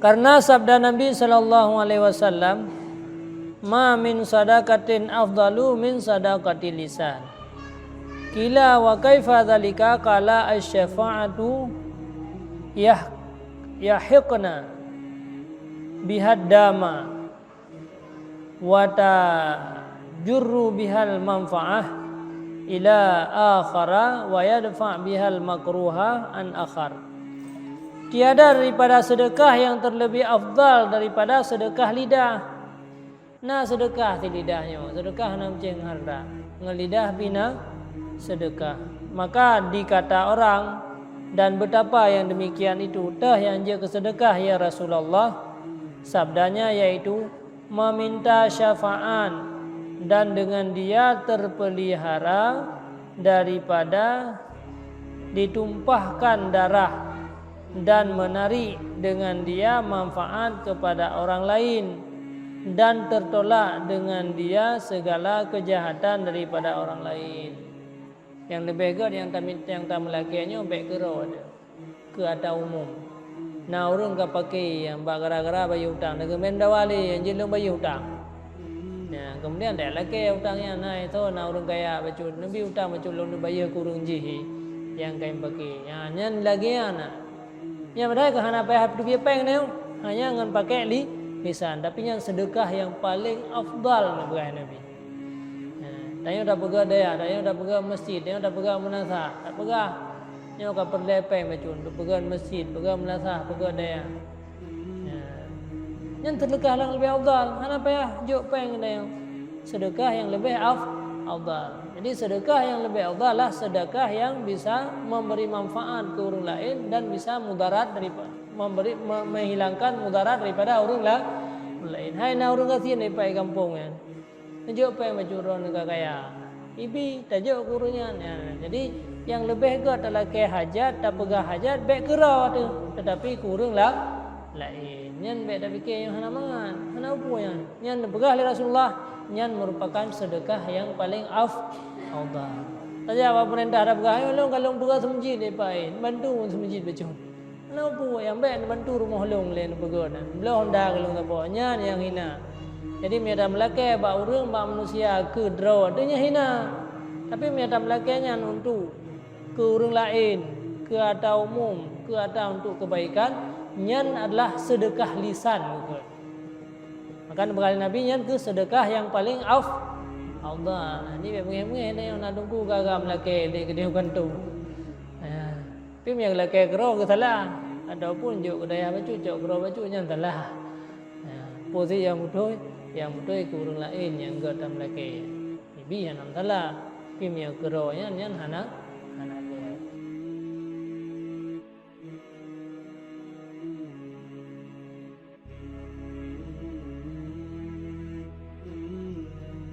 Karena sabda Nabi sallallahu alaihi wasallam, ma min sadaqatin afdalu min sadaqatil lisan. Qila wa kaifa dzalika? Qala asy-syafa'atu yahiqna bihaddama wa tajurru bihal manfa'ah ila akhara wa yadfa' bihal makruha an akhar. Tiada daripada sedekah yang terlebih afdal daripada sedekah lidah. Nah sedekah ti lidahnya, sedekah nam ceng harta, ngelidah bina sedekah. Maka dikata orang, dan betapa yang demikian itu tah yang je kesedekah ya Rasulullah. Sabdanya yaitu meminta syafa'an, dan dengan dia terpelihara daripada ditumpahkan darah, dan menarik dengan dia manfaat kepada orang lain, dan tertolak dengan dia segala kejahatan daripada orang lain. Yang lebih good yang tamu lakiannya baik ke atas umum. Nah orang ka pakai yang gara-gara bayar hutang dengan mendawali yang jelung bayar hutang. Nah kemudian tak laki hutangnya nah itu nah orang kaya baca nabi hutang baca long bayar kurang jihi yang kain pakai. Yang nyan lagi anak. Yang padahal ke hana payah dia peng ni hanya dengan pakai lisan, tapi yang sedekah yang paling afdal nabi Nabi. Tanya dah pegang daya, tanya dah pegang masjid, tanya dah pegang munasah, tak pegang. Nyo ka perlepeng macun, pegang masjid, pegang munasah, pegang daya. Yang sedekah yang lebih afdal, hana payah juk peng daya. Sedekah yang lebih afdal. Jadi sedekah yang lebih afdal lah sedekah yang bisa memberi manfaat ke orang lain dan bisa mudarat daripada menghilangkan mudarat daripada orang lain. Hai na orang kasihan daripada kampung kan. Tajuk apa yang macam negara kaya. Ibi tajuk gurunya. Jadi yang lebih good adalah ke hajat, tak pegah hajat, baik kera tu. Tetapi kurang lain. Yang baik tak fikir yang hana mangan, hana apa yang. Yang pegah oleh Rasulullah, yang merupakan sedekah yang paling afdal. Tajuk apa perintah dah pegah, kalau pegah semajid depan, bantu semajid baca. Hana apa yang baik bantu rumah long lain pegah. Belah honda kalau apa, yang hina. Jadi miata melake ba urang ba manusia ke draw adanya hina. Tapi miata melakenya untuk ke urang lain, ke atau umum, ke atau untuk kebaikan, nyan adalah sedekah lisan gitu. Maka berkali Nabi nyan ke sedekah yang paling afdal. Ini mengeh-mengeh yang nak tunggu gagam melake di kedai kantu. Tapi yang lake kero ke salah. Ataupun juk kedai baju, juk kero baju nyan salah. Posisi yang betul ke orang lain yang gak tam laki. Ibi yang nam salah, pim yang keronya yang hana